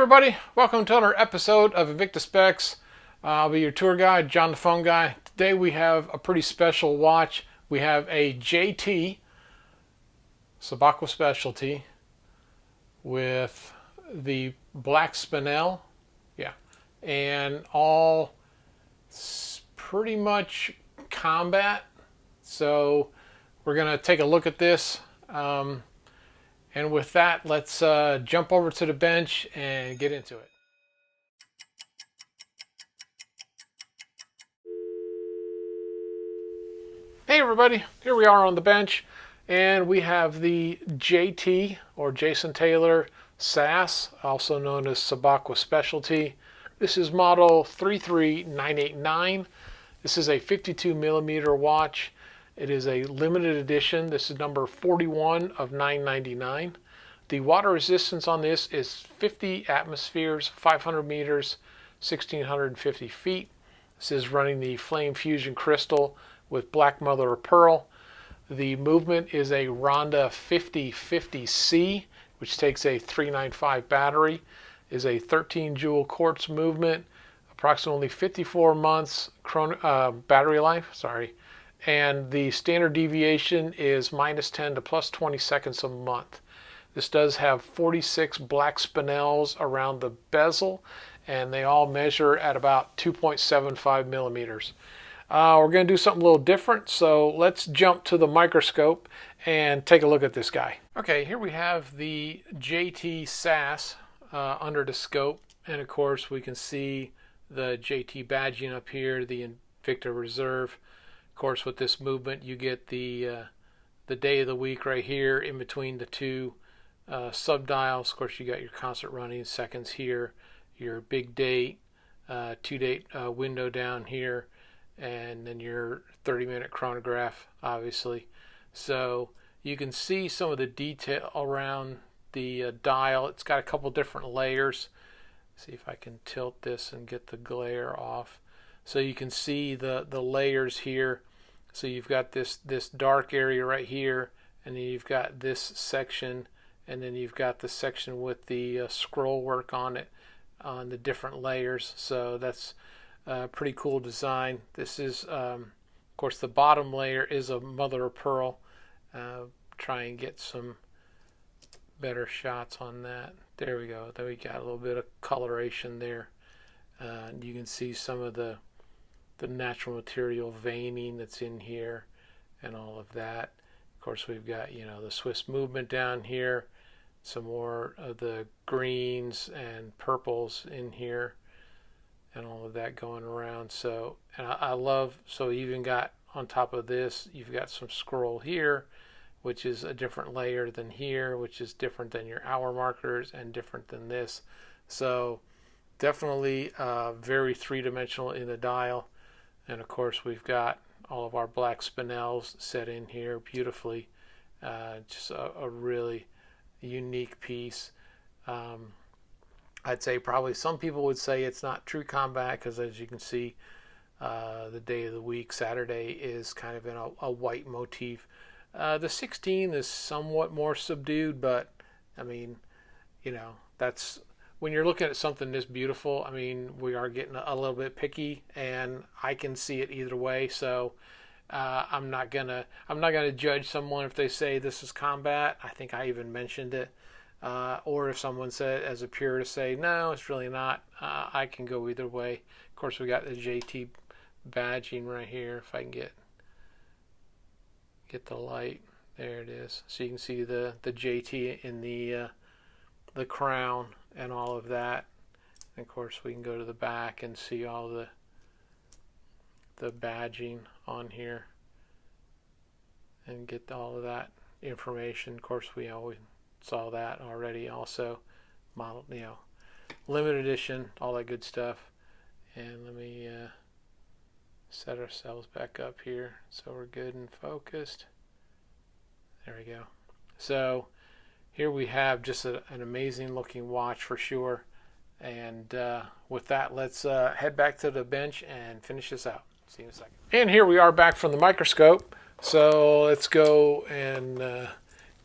everybody, welcome to another episode of Invicta Specs. I'll be your tour guide, John the Phone Guy. Today we have a pretty special watch. We have a JT Subaqua Specialty with the Black Spinel, and all pretty much combat. So we're gonna take a look at this. And with that, let's jump over to the bench and get into it. Hey everybody, here we are on the bench, and we have the JT, or Jason Taylor SAS, also known as Subaqua Specialty. This is model 33989. This is a 52 millimeter watch. It is a limited edition. This is number 41 of 999. The water resistance on this is 50 atmospheres, 500 meters, 1650 feet. This is running the Flame Fusion crystal with black mother of pearl. The movement is a Ronda 5050C, which takes a 395 battery, is a 13 joule quartz movement, approximately 54 months battery life, and the standard deviation is -10 to +20 seconds a month. This does have 46 black spinels around the bezel, and they all measure at about 2.75 millimeters. We're going to do something a little different, so let's jump to the microscope and take a look at this guy. Okay, here we have the JT SAS under the scope, and of course we can see the JT badging up here, the Invicta Reserve. Of course, with this movement, you get the day of the week right here in between the two sub-dials. Of course, you got your constant running seconds here, your big date, 2-date window down here, and then your 30-minute chronograph, obviously. So you can see some of the detail around the dial. It's got a couple different layers. See if I can tilt this and get the glare off. So you can see the layers here. So you've got this dark area right here, and then you've got this section, and then you've got the section with the scroll work on it, on the different layers. So that's a pretty cool design. This is, of course, the bottom layer is a mother of pearl. Try and get some better shots on that. There we go. There we got a little bit of coloration there. You can see some of the natural material veining that's in here and all of that. Of course, we've got, the Swiss movement down here, some more of the greens and purples in here, and all of that going around. So, and I love, so you even got on top of this, you've got some scroll here, which is a different layer than here, which is different than your hour markers and different than this. So definitely very three-dimensional in the dial. And of course, we've got all of our black spinels set in here beautifully. Just a really unique piece. I'd say probably some people would say it's not true combat, because as you can see, the day of the week, Saturday, is kind of in a white motif. The 16 is somewhat more subdued, but I mean, that's, when you're looking at something this beautiful, I mean, we are getting a little bit picky, and I can see it either way. So I'm not gonna judge someone if they say this is combat. I think I even mentioned it, or if someone said, as a purist, say no, it's really not. I can go either way. Of course, we got the JT badging right here. If I can get the light, there it is. So you can see the JT in the crown and all of that. And of course, we can go to the back and see all the badging on here and get all of that information. Of course, we always saw that already. Also, model, limited edition, all that good stuff. And let me set ourselves back up here so we're good and focused. There we go. So here we have just an amazing looking watch for sure. And with that, let's head back to the bench and finish this out. See you in a second. And here we are back from the microscope. So let's go and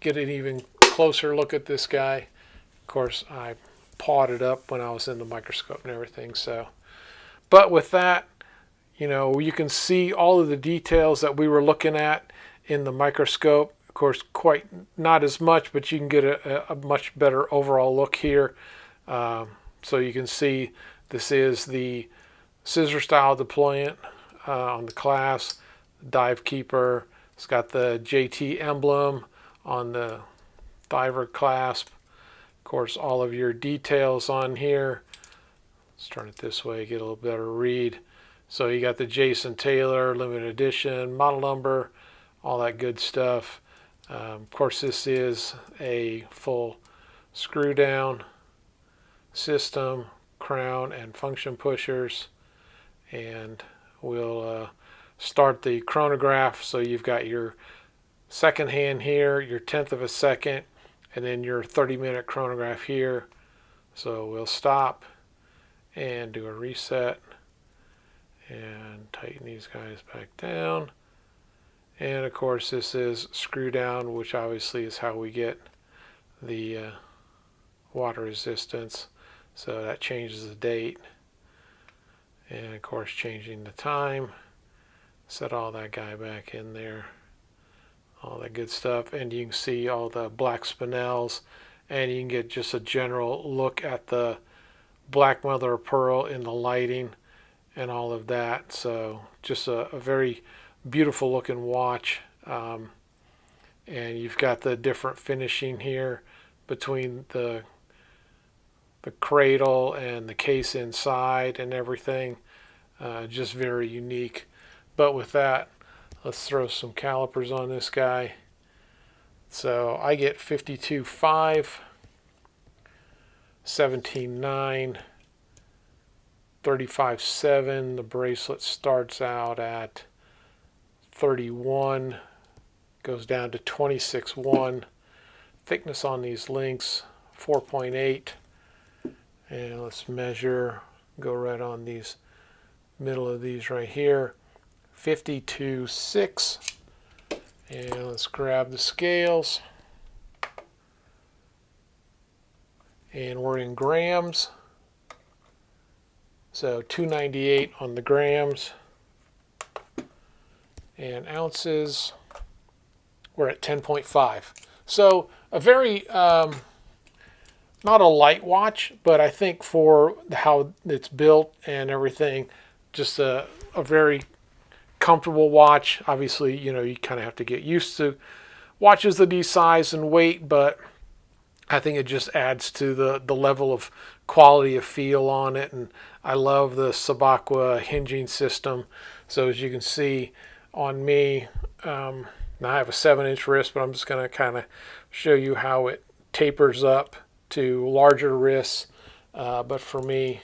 get an even closer look at this guy. Of course, I pawed it up when I was in the microscope and everything. So, but with that, you know, you can see all of the details that we were looking at in the microscope. Of course, quite not as much, but you can get a much better overall look here. So you can see this is the scissor style deployant on the clasp, dive keeper. It's got the JT emblem on the diver clasp. Of course, all of your details on here. Let's turn it this way, get a little better read. So you got the Jason Taylor limited edition, model number, all that good stuff. Of course, this is a full screw down system, crown and function pushers, and we'll start the chronograph. So you've got your second hand here, your 1/10 of a second, and then your 30-minute chronograph here. So we'll stop and do a reset and tighten these guys back down. And of course, this is screw down, which obviously is how we get the water resistance. So that changes the date. And of course, changing the time. Set all that guy back in there. All that good stuff. And you can see all the black spinels. And you can get just a general look at the black mother of pearl in the lighting and all of that. So just a very beautiful looking watch. And you've got the different finishing here between the cradle and the case inside and everything. Just very unique. But with that, let's throw some calipers on this guy. So I get 52.5, 17.9, 35.7. The bracelet starts out at 31, goes down to 26.1. Thickness on these links, 4.8. And let's measure, go right on these middle of these right here, 52.6. And let's grab the scales. And we're in grams. So 298 on the grams. And ounces, we're at 10.5. So a very, not a light watch, but I think for how it's built and everything, just a very comfortable watch. Obviously, you know, you kind of have to get used to watches of these size and weight, but I think it just adds to the level of quality of feel on it. And I love the Subaqua hinging system. So as you can see on me, now I have a 7-inch wrist, but I'm just going to kind of show you how it tapers up to larger wrists. But for me,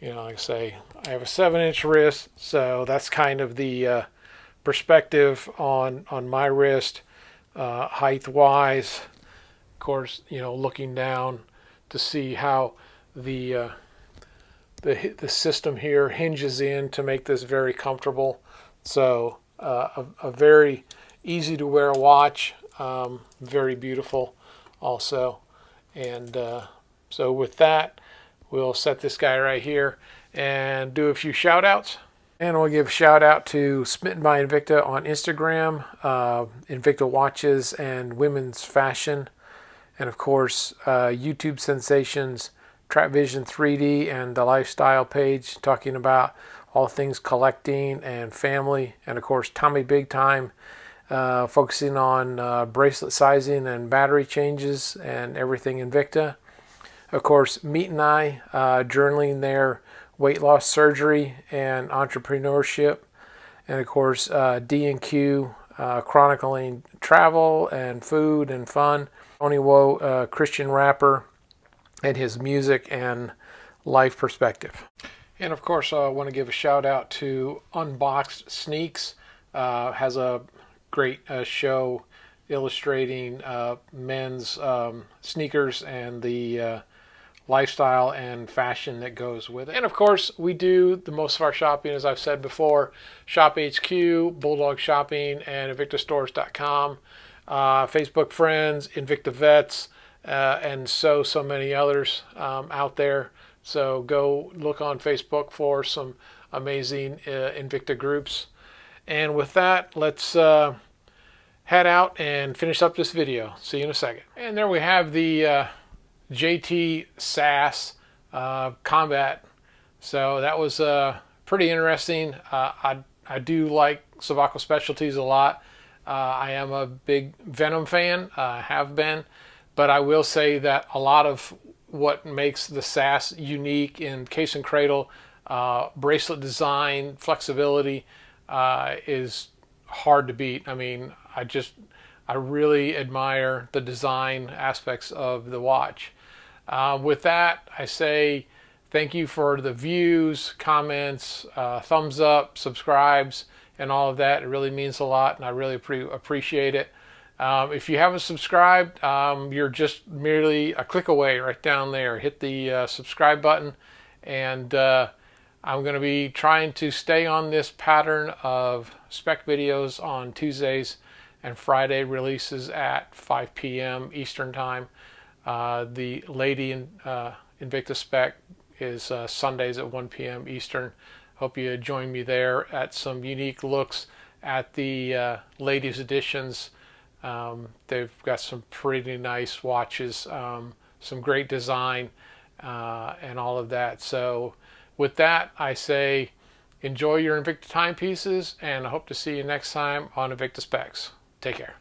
you know, like I say, I have a 7-inch wrist, so that's kind of the perspective on my wrist, height wise. Of course, you know, looking down to see how the system here hinges in to make this very comfortable. So a very easy to wear watch, very beautiful also. And so with that, we'll set this guy right here and do a few shout outs. And we'll give a shout out to Smitten by Invicta on Instagram, Invicta Watches and Women's Fashion. And of course, YouTube sensations, Trap Vision 3D and the Lifestyle page, talking about all things collecting and family. And of course, Tommy Big Time, focusing on bracelet sizing and battery changes and everything Invicta. Of course, Meat and I, journaling their weight loss surgery and entrepreneurship. And of course, D&Q, chronicling travel and food and fun. Tony Woe, Christian rapper, and his music and life perspective. And of course, I want to give a shout out to Unboxed Sneaks. Has a great show illustrating men's sneakers and the lifestyle and fashion that goes with it. And of course, we do the most of our shopping, as I've said before, SHOPHQ, BULLDOG Shopping, and InvictaStores.com. Facebook friends, InvictaVets, and so many others out there. So go look on Facebook for some amazing Invicta groups. And with that, let's head out and finish up this video. See you in a second. And there we have the JT SAS Combat. So that was pretty interesting. I do like Subaqua Specialties a lot. I am a big Venom fan, have been, but I will say that a lot of what makes the SAS unique in case and cradle, bracelet design, flexibility, is hard to beat. I mean, I really admire the design aspects of the watch. With that, I say thank you for the views, comments, thumbs up, subscribes, and all of that. It really means a lot, and I really appreciate it. If you haven't subscribed, you're just merely a click away right down there. Hit the subscribe button, and I'm going to be trying to stay on this pattern of spec videos on Tuesdays and Friday releases at 5 p.m. Eastern Time. The Lady Invicta Spec is Sundays at 1 p.m. Eastern. Hope you join me there at some unique looks at the ladies editions. They've got some pretty nice watches, some great design, and all of that. So with that, I say enjoy your Invicta timepieces, and I hope to see you next time on Invicta Specs. Take care.